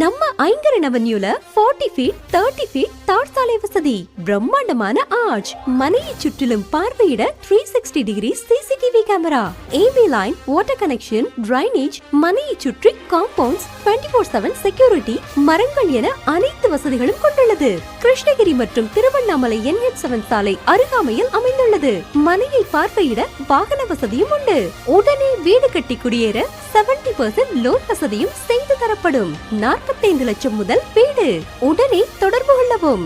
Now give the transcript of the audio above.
நம்ம Ayngaran அவென்யூல 40 feet 30 feet தார் சாலை வசதி, பிரம்மாண்டமான ஆர்ச், மனையை சுற்றிலும் பார்வையிட 360 degree CCTV camera, AV line, water connection, drainage, மனையை சுற்றி காம்பவுண்ட்ஸ், 24/7 செக்யூரிட்டி, மரங்கள் என அனைத்து வசதிகளும் கொண்டுள்ளது. கிருஷ்ணகிரி மற்றும் திருவண்ணாமலை NH7 சாலை அருகாமையில் அமைந்துள்ளது. மனையை பார்வையிட வாகன வசதியும் உண்டு. உடனே வீடு கட்டி குடியேற 70% லோன் வசதியும் செய்து தரப்படும். 45 லட்சம் முதல் வீடு. உடனே தொடர்பு கொள்ளவும்.